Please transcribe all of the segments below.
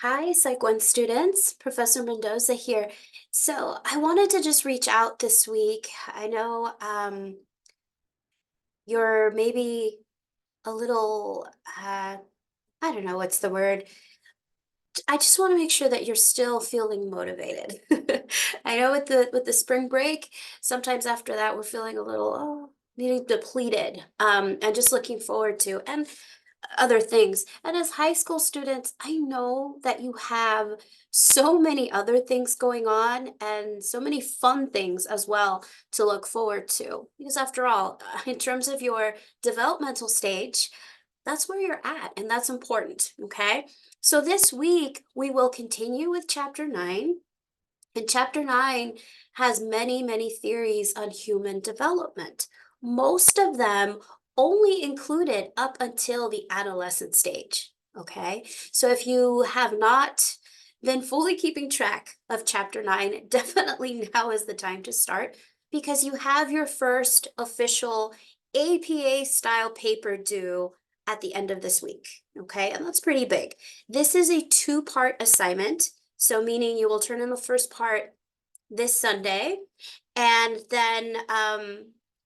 Hi, Psych 1 students. Professor Mendoza here. So I wanted to just reach out this week. I know you're maybe a little, I don't know what's the word. I just want to make sure that you're still feeling motivated. I know with the spring break, sometimes after that we're feeling a little, maybe depleted, and just looking forward to. And other things. And as high school students, I know that you have so many other things going on and so many fun things as well to look forward to. Because after all, in terms of your developmental stage, that's where you're at, and that's important. Okay. So this week, we will continue with chapter 9. And chapter 9 has many, many theories on human development. Most of them only included up until the adolescent stage. Okay. So if you have not been fully keeping track of chapter 9, definitely now is the time to start because you have your first official APA style paper due at the end of this week. Okay. And that's pretty big. This is a two-part assignment. So meaning you will turn in the first part this Sunday, and then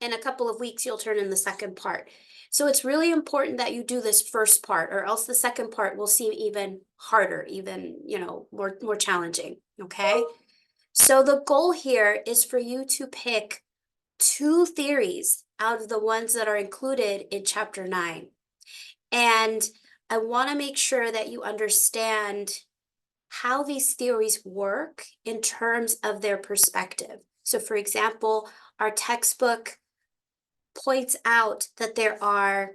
in a couple of weeks you'll turn in the second part. So it's really important that you do this first part, or else the second part will seem even harder, even, more challenging. Okay. So the goal here is for you to pick two theories out of the ones that are included in chapter 9. And I want to make sure that you understand how these theories work in terms of their perspective. So, for example, our textbook points out that there are,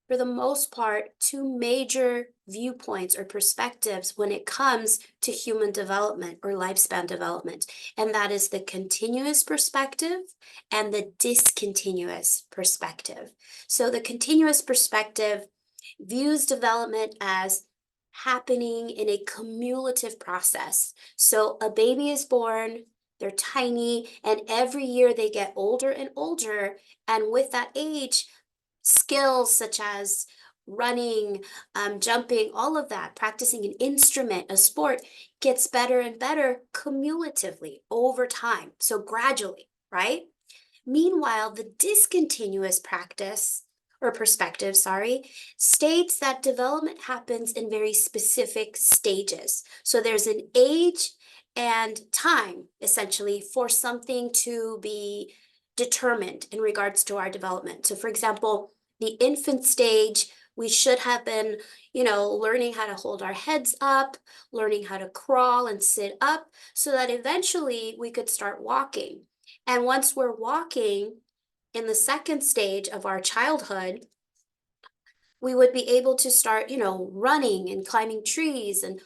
for the most part, two major viewpoints or perspectives when it comes to human development or lifespan development, and that is the continuous perspective and the discontinuous perspective. So, the continuous perspective views development as happening in a cumulative process. So a baby is born, they're tiny, and every year they get older and older. And with that age, skills such as running, jumping, all of that, practicing an instrument, a sport, gets better and better cumulatively over time. So gradually, right? Meanwhile, the discontinuous practice or perspective, sorry, states that development happens in very specific stages. So there's an age and time essentially for something to be determined in regards to our development. So, for example, the infant stage, we should have been, learning how to hold our heads up, learning how to crawl and sit up so that eventually we could start walking. And once we're walking in the second stage of our childhood, we would be able to start, running and climbing trees, and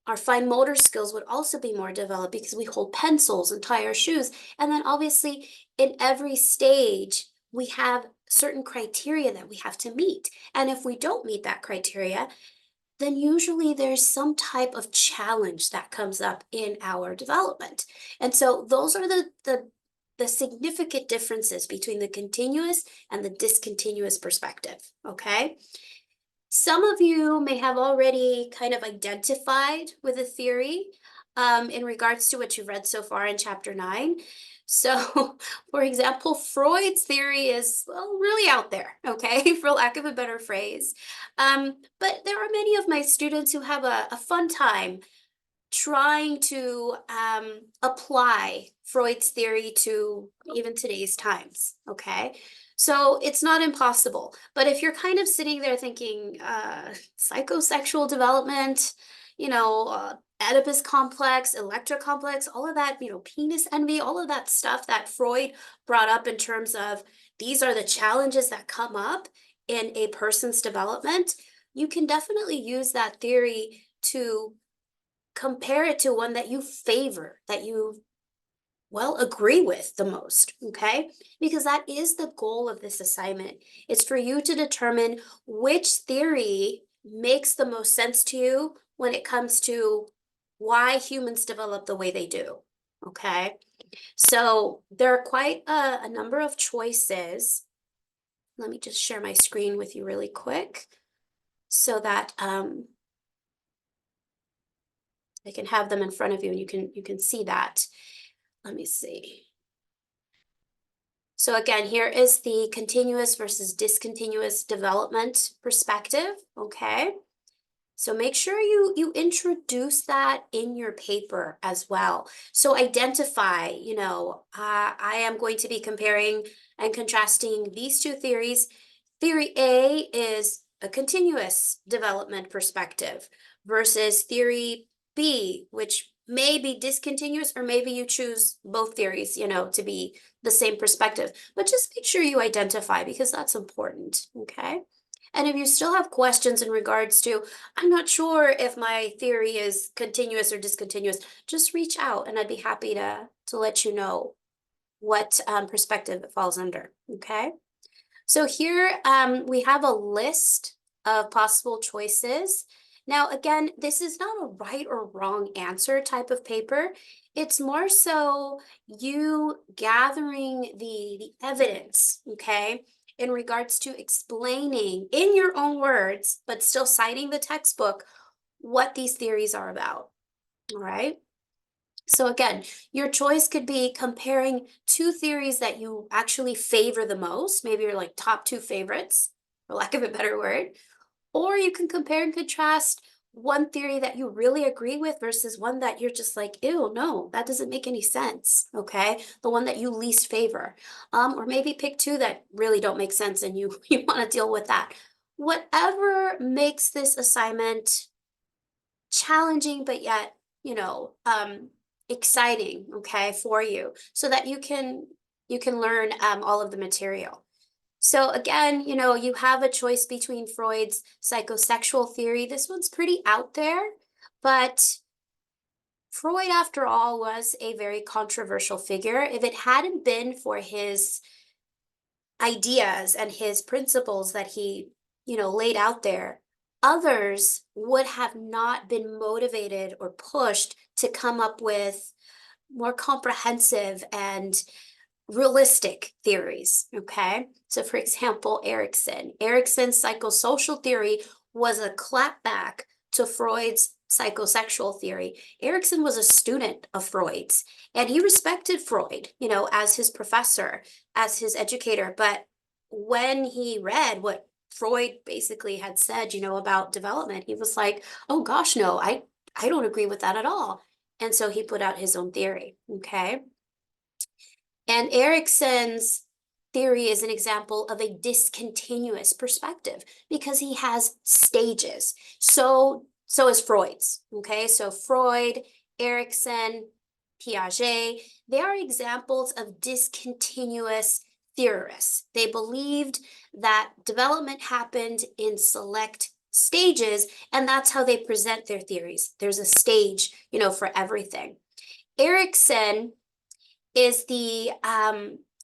our fine motor skills would also be more developed because we hold pencils and tie our shoes. And then obviously in every stage, we have certain criteria that we have to meet. And if we don't meet that criteria, then usually there's some type of challenge that comes up in our development. And so those are the significant differences between the continuous and the discontinuous perspective, okay? Some of you may have already kind of identified with a theory in regards to what you've read so far in chapter 9. So, for example, Freud's theory is, well, really out there, okay, for lack of a better phrase. But there are many of my students who have a fun time trying to apply Freud's theory to even today's times, okay? So it's not impossible. But if you're kind of sitting there thinking, psychosexual development, Oedipus complex, Electra complex, all of that, penis envy, all of that stuff that Freud brought up in terms of these are the challenges that come up in a person's development, you can definitely use that theory to compare it to one that you favor, that you, well, agree with the most, okay? Because that is the goal of this assignment. It's for you to determine which theory makes the most sense to you when it comes to why humans develop the way they do, okay? So there are quite a number of choices. Let me just share my screen with you really quick so that I can have them in front of you and you can see that. Let me see. So again, here is the continuous versus discontinuous development perspective, okay? So make sure you introduce that in your paper as well. So identify, I am going to be comparing and contrasting these two theories. Theory A is a continuous development perspective versus theory B, which may be discontinuous, or maybe you choose both theories, to be the same perspective. But just make sure you identify, because that's important, okay? And if you still have questions in regards to, I'm not sure if my theory is continuous or discontinuous, just reach out and I'd be happy to let you know what perspective it falls under, okay? So here we have a list of possible choices. Now, again, this is not a right or wrong answer type of paper. It's more so you gathering the evidence, okay, in regards to explaining in your own words, but still citing the textbook, what these theories are about, all right? So again, your choice could be comparing two theories that you actually favor the most, maybe your like top two favorites, for lack of a better word, or you can compare and contrast one theory that you really agree with versus one that you're just like, ew, no, that doesn't make any sense, okay? The one that you least favor. Or maybe pick two that really don't make sense and you, you want to deal with that. Whatever makes this assignment challenging, but yet, exciting, okay, for you, so that you can learn all of the material. So again, you have a choice between Freud's psychosexual theory. This one's pretty out there, but Freud, after all, was a very controversial figure. If it hadn't been for his ideas and his principles that he, laid out there, others would have not been motivated or pushed to come up with more comprehensive and realistic theories, okay? So for example, Erikson's psychosocial theory was a clapback to Freud's psychosexual theory. Erikson was a student of Freud's, and he respected Freud, as his professor, as his educator. But when he read what Freud basically had said, about development, he was like, oh gosh, no, I don't agree with that at all. And so he put out his own theory, okay? And Erikson's theory is an example of a discontinuous perspective because he has stages. So is Freud's, okay? So Freud, Erikson, Piaget, they are examples of discontinuous theorists. They believed that development happened in select stages, and that's how they present their theories. There's a stage, for everything. Erikson is the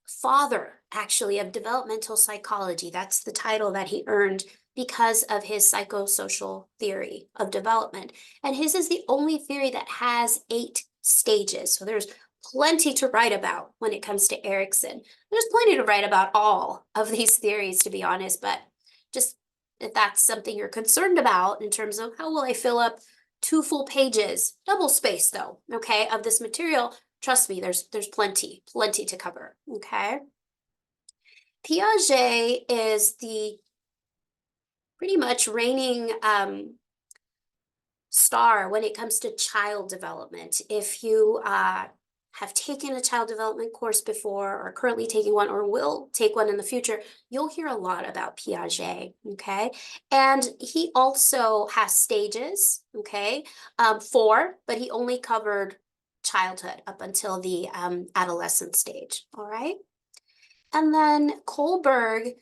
father, actually, of developmental psychology. That's the title that he earned because of his psychosocial theory of development. And his is the only theory that has 8 stages. So there's plenty to write about when it comes to Erikson. There's plenty to write about all of these theories, to be honest, but just if that's something you're concerned about in terms of how will I fill up 2 full pages, double space though, okay, of this material, trust me, there's plenty to cover, okay? Piaget is the pretty much reigning star when it comes to child development. If you have taken a child development course before, or currently taking one, or will take one in the future, you'll hear a lot about Piaget, okay? And he also has stages, okay? 4, but he only covered childhood up until the adolescent stage, all right? And then Kohlberg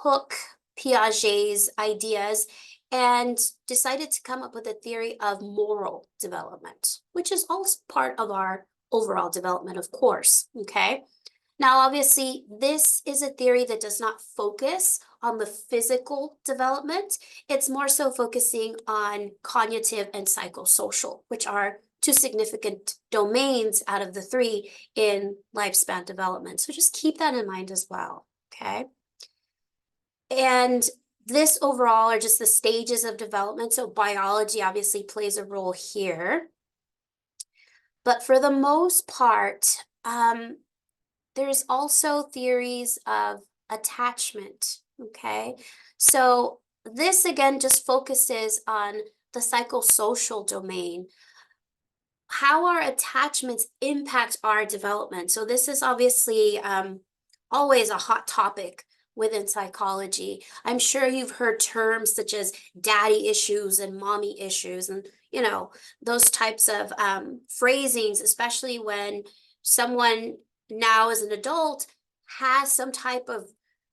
took Piaget's ideas and decided to come up with a theory of moral development, which is also part of our overall development, of course, okay? Now, obviously, this is a theory that does not focus on the physical development. It's more so focusing on cognitive and psychosocial, which are 2 significant domains out of the 3 in lifespan development. So just keep that in mind as well, okay? And this overall are just the stages of development. So biology obviously plays a role here. But for the most part, there's also theories of attachment, okay? So this again just focuses on the psychosocial domain, how our attachments impact our development. So this is obviously always a hot topic within psychology. I'm sure you've heard terms such as daddy issues and mommy issues, and those types of phrasings, especially when someone now as an adult has some type of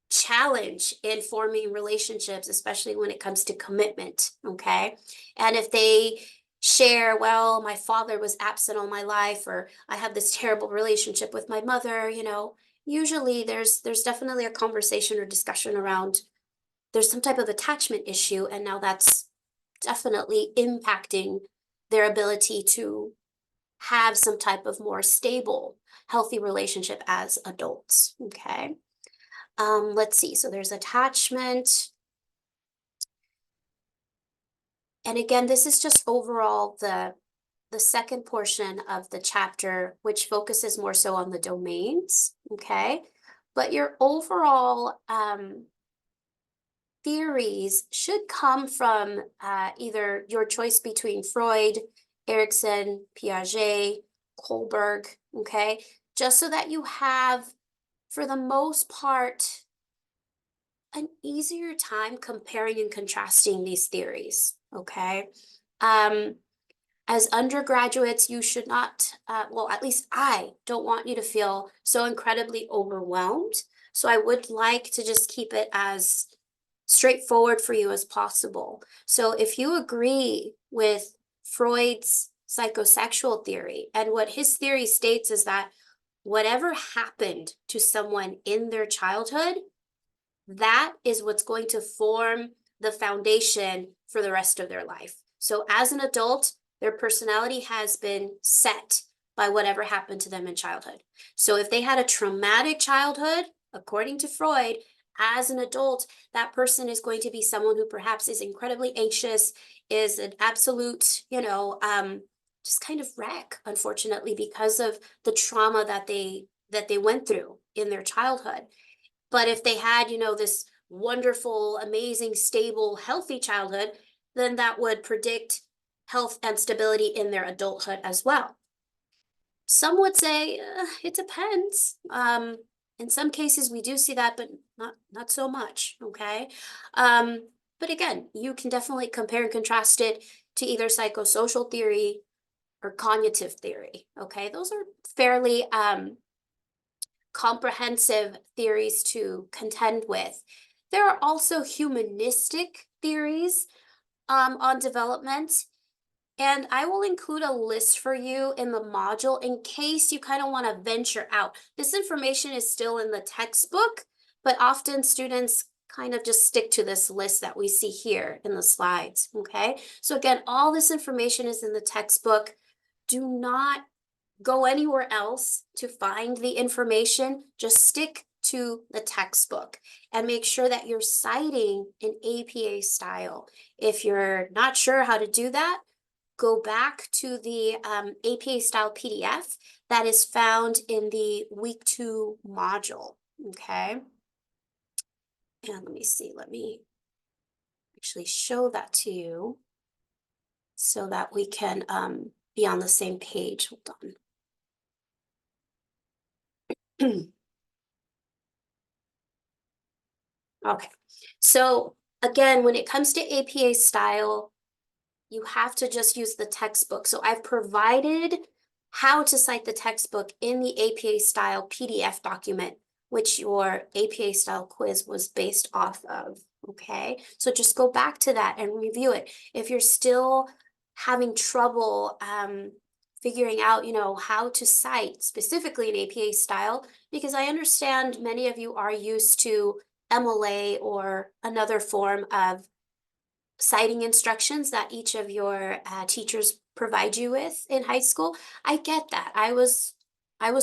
challenge in forming relationships, especially when it comes to commitment. Okay. And if they share, well, my father was absent all my life, or I have this terrible relationship with my mother, usually there's definitely a conversation or discussion around there's some type of attachment issue, and now that's definitely impacting their ability to have some type of more stable, healthy relationship as adults. Okay. Let's see. So there's attachment. And again, this is just overall the second portion of the chapter, which focuses more so on the domains, okay? But your overall theories should come from either your choice between Freud, Erikson, Piaget, Kohlberg, okay? Just so that you have, for the most part, an easier time comparing and contrasting these theories, okay? Um, as undergraduates, you should not, well, at least I don't want you to feel so incredibly overwhelmed. So I would like to just keep it as straightforward for you as possible. So if you agree with Freud's psychosexual theory, and what his theory states is that whatever happened to someone in their childhood, that is what's going to form the foundation for the rest of their life. So as an adult, their personality has been set by whatever happened to them in childhood. So if they had a traumatic childhood, according to Freud, as an adult, that person is going to be someone who perhaps is incredibly anxious, is an absolute, just kind of wreck, unfortunately, because of the trauma that they went through in their childhood. But if they had, this wonderful, amazing, stable, healthy childhood, then that would predict health and stability in their adulthood as well. Some would say it depends. In some cases, we do see that, but not so much. Okay. But again, you can definitely compare and contrast it to either psychosocial theory or cognitive theory. Okay, those are fairly comprehensive theories to contend with. There are also humanistic theories on development, and I will include a list for you in the module in case you kind of want to venture out. This information is still in the textbook, but often students kind of just stick to this list that we see here in the slides, okay? So again, all this information is in the textbook. Do not go anywhere else to find the information. Just stick to the textbook and make sure that you're citing in APA style. If you're not sure how to do that, go back to the APA style PDF that is found in the week 2 module, okay? And let me see, let me actually show that to you so that we can be on the same page. Hold on. Okay, so again, when it comes to APA style, you have to just use the textbook. So I've provided how to cite the textbook in the APA style PDF document, which your APA style quiz was based off of. Okay, so just go back to that and review it. If you're still having trouble figuring out, how to cite specifically in APA style, because I understand many of you are used to MLA or another form of citing instructions that each of your teachers provide you with in high school. I get that. I was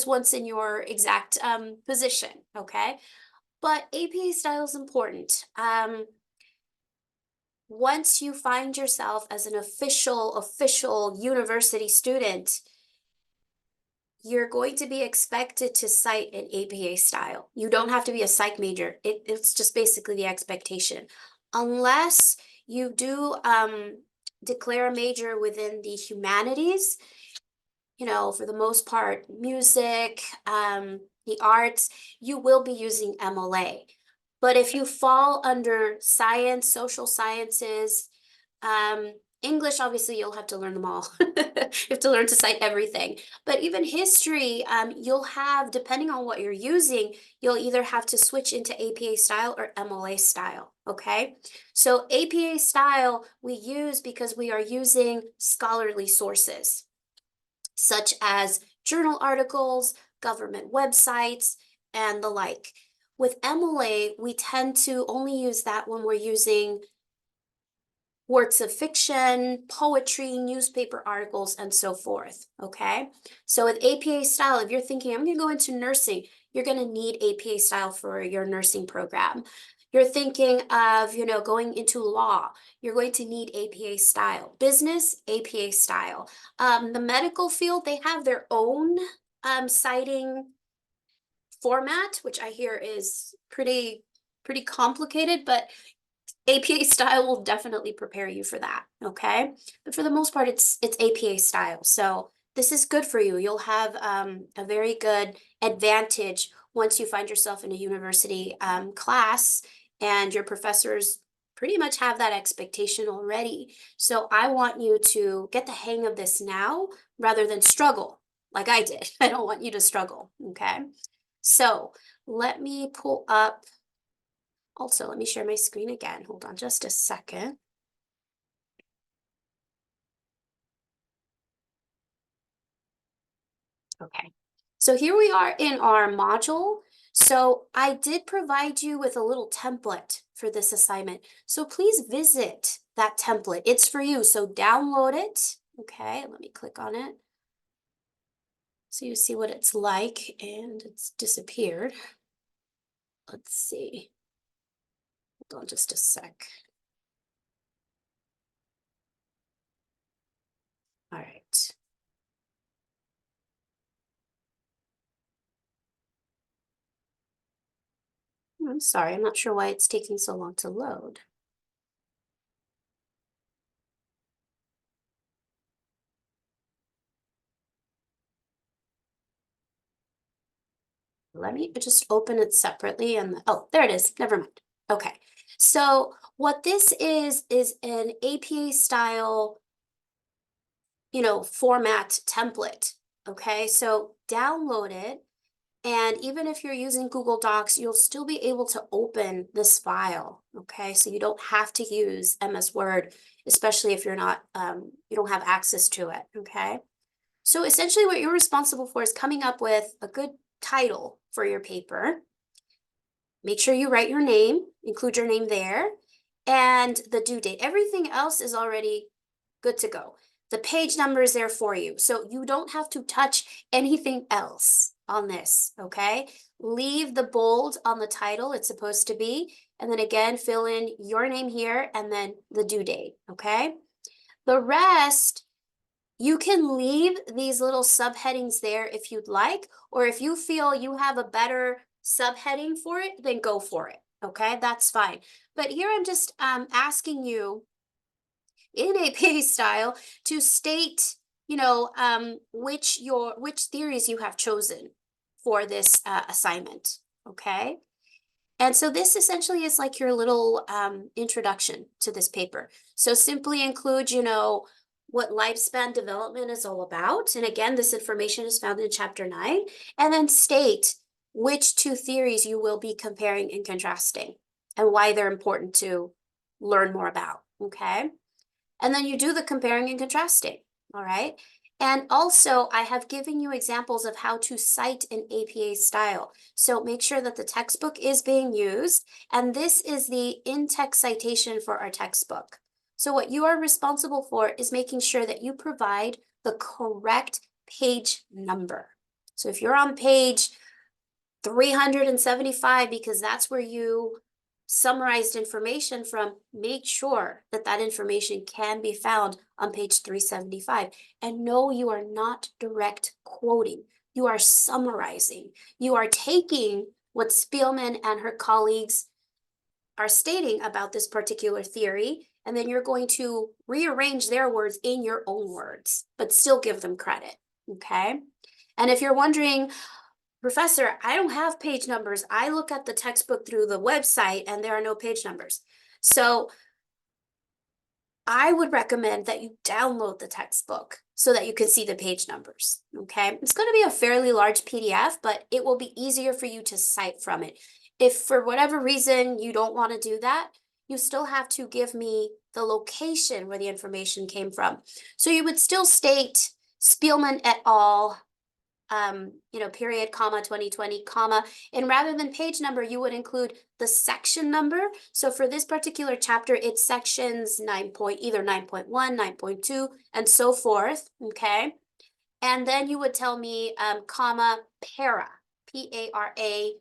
once in your exact position, okay? But APA style is important. Once you find yourself as an official university student, you're going to be expected to cite an APA style. You don't have to be a psych major. It's just basically the expectation. Unless you do declare a major within the humanities, for the most part, music, the arts, you will be using MLA. But if you fall under science, social sciences, um, English, obviously, you'll have to learn them all. You have to learn to cite everything. But even history, you'll have, depending on what you're using, you'll either have to switch into APA style or MLA style, okay? So APA style we use because we are using scholarly sources, such as journal articles, government websites, and the like. With MLA, we tend to only use that when we're using works of fiction, poetry, newspaper articles, and so forth, okay? So with APA style, if you're thinking, I'm gonna go into nursing, you're gonna need APA style for your nursing program. You're thinking of, going into law, you're going to need APA style. Business, APA style. The medical field, they have their own citing format, which I hear is pretty complicated, but APA style will definitely prepare you for that, okay? But for the most part, it's APA style. So this is good for you. You'll have a very good advantage once you find yourself in a university class and your professors pretty much have that expectation already. So I want you to get the hang of this now rather than struggle like I did. I don't want you to struggle, okay? So let me pull up. Also, let me share my screen again. Hold on just a second. Okay, so here we are in our module. So I did provide you with a little template for this assignment. So please visit that template. It's for you, so download it. Okay, let me click on it. So you see what it's like, and it's disappeared. Let's see. Hold on just a sec. All right. I'm sorry, I'm not sure why it's taking so long to load. Let me just open it separately and, oh, there it is. Never mind. Okay. So what this is an APA style, format template. Okay. So download it. And even if you're using Google Docs, you'll still be able to open this file. Okay. So you don't have to use MS Word, especially if you're not, you don't have access to it. Okay. So essentially what you're responsible for is coming up with a good title for your paper. Make sure you write your name, include your name there, and the due date. Everything else is already good to go. The page number is there for you, so you don't have to touch anything else on this, okay? Leave the bold on the title, it's supposed to be, and then again, fill in your name here and then the due date, okay? The rest, you can leave these little subheadings there if you'd like, or if you feel you have a better subheading for it, then go for it. Okay, that's fine. But here I'm just asking you in APA style to state, which theories you have chosen for this assignment. Okay. And so this essentially is like your little introduction to this paper. So simply include, what lifespan development is all about. And again, this information is found in chapter 9. And then state which two theories you will be comparing and contrasting and why they're important to learn more about, okay? And then you do the comparing and contrasting, all right? And also, I have given you examples of how to cite an APA style. So make sure that the textbook is being used, and this is the in-text citation for our textbook. So what you are responsible for is making sure that you provide the correct page number. So if you're on page 375, because that's where you summarized information from, make sure that that information can be found on page 375. And no, you are not direct quoting. You are summarizing. You are taking what Spielman and her colleagues are stating about this particular theory, and then you're going to rearrange their words in your own words, but still give them credit, okay? And if you're wondering, Professor, I don't have page numbers. I look at the textbook through the website and there are no page numbers. So I would recommend that you download the textbook so that you can see the page numbers, okay? It's going to be a fairly large PDF, but it will be easier for you to cite from it. If for whatever reason you don't want to do that, you still have to give me the location where the information came from. So you would still state Spielman et al., period, comma, 2020, comma, and rather than page number, you would include the section number. So for this particular chapter, it's sections either 9.1, 9.2, and so forth, okay? And then you would tell me, comma, para, P-A-R-A,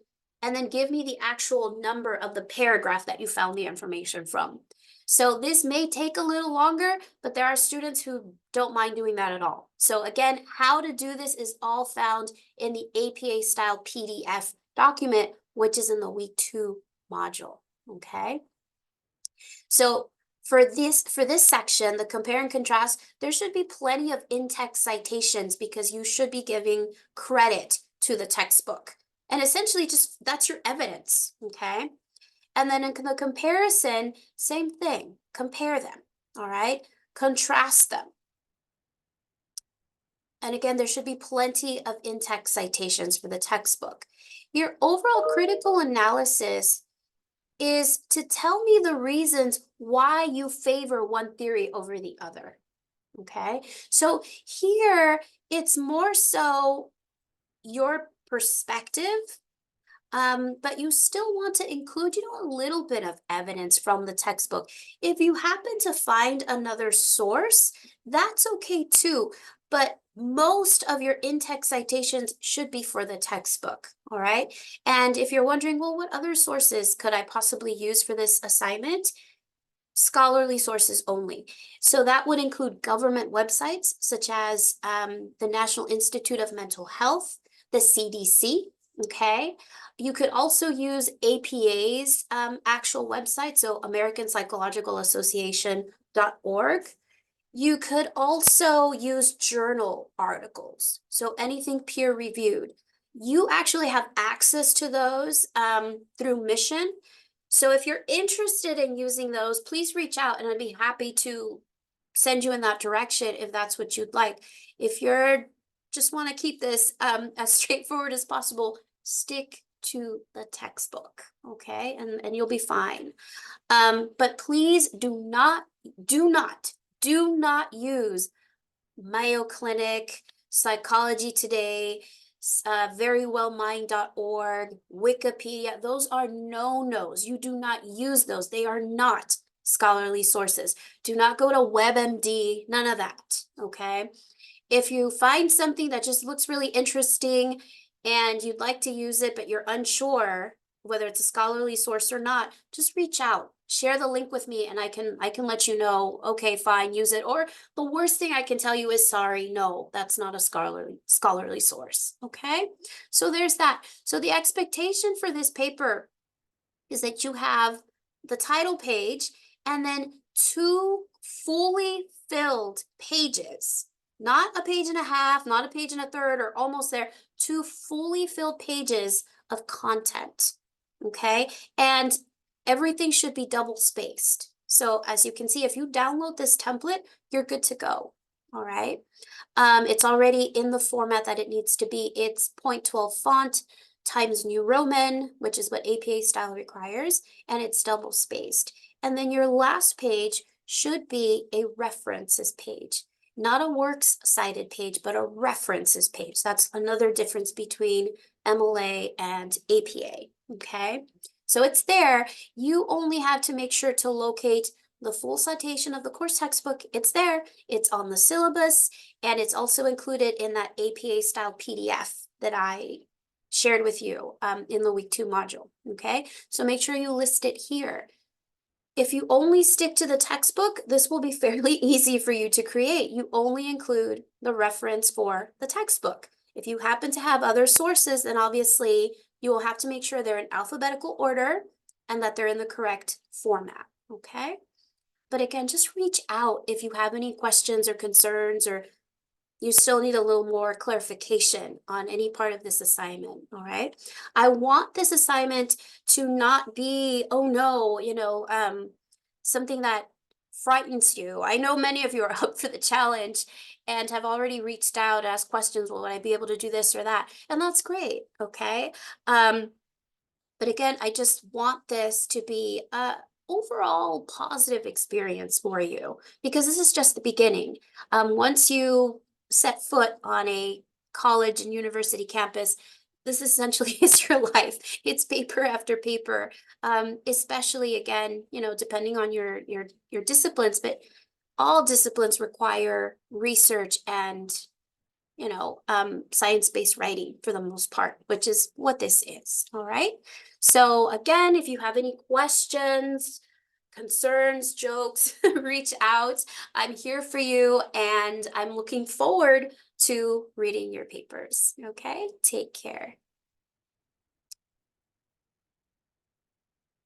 and then give me the actual number of the paragraph that you found the information from. So this may take a little longer, but there are students who don't mind doing that at all. So again, how to do this is all found in the APA style PDF document, which is in the week 2 module, okay? So for this section, the compare and contrast, there should be plenty of in-text citations because you should be giving credit to the textbook. And essentially just that's your evidence, okay? And then in the comparison, same thing, compare them, all right? Contrast them. And again, there should be plenty of in-text citations for the textbook. Your overall critical analysis is to tell me the reasons why you favor one theory over the other, okay? So here, it's more so your perspective, but you still want to include, a little bit of evidence from the textbook. If you happen to find another source, that's okay too. But most of your in-text citations should be for the textbook, all right? And if you're wondering, well, what other sources could I possibly use for this assignment? Scholarly sources only. So that would include government websites such as the National Institute of Mental Health, the CDC, okay? You could also use APA's actual website, so American Psychological Association.org. You could also use journal articles, so anything peer-reviewed. You actually have access to those through Mission. So if you're interested in using those, please reach out and I'd be happy to send you in that direction if that's what you'd like. If you're just want to keep this as straightforward as possible, stick to the textbook, okay? And you'll be fine. But please do not use Mayo Clinic, Psychology Today, verywellmind.org, Wikipedia. Those are no-nos. You do not use those. They are not scholarly sources. Do not go to WebMD, none of that, okay? If you find something that just looks really interesting and you'd like to use it, but you're unsure whether it's a scholarly source or not, just reach out. Share the link with me and I can let you know, okay, fine, use it. Or the worst thing I can tell you is sorry, no, that's not a scholarly source, okay? So there's that. So the expectation for this paper is that you have the title page and then 2 fully filled pages, not a page and a half, not a page and a third, or almost there, 2 fully filled pages of content, okay? And everything should be double spaced. So as you can see, if you download this template, you're good to go, all right? It's already in the format that it needs to be. It's 0.12 font, Times New Roman, which is what APA style requires, and it's double spaced. And then your last page should be a references page, not a works cited page, but a references page. That's another difference between MLA and APA, okay? So it's there. You only have to make sure to locate the full citation of the course textbook. It's there, it's on the syllabus, and it's also included in that APA style PDF that I shared with you in the week 2 module, okay? So make sure you list it here. If you only stick to the textbook, this will be fairly easy for you to create. You only include the reference for the textbook. If you happen to have other sources, then obviously you will have to make sure they're in alphabetical order and that they're in the correct format, okay? But again, just reach out if you have any questions or concerns, or you still need a little more clarification on any part of this assignment, all right? I want this assignment to not be, oh no, something that frightens you. I know many of you are up for the challenge and have already reached out, asked questions, well, would I be able to do this or that? And that's great, okay? Um, but again, I just want this to be a overall positive experience for you, because this is just the beginning. Once you set foot on a college and university campus, this essentially is your life. It's paper after paper, especially again, depending on your disciplines, but all disciplines require research and science-based writing for the most part, which is what this is. All right. So again, if you have any questions, concerns, jokes, reach out. I'm here for you, and I'm looking forward to reading your papers. Okay. Take care.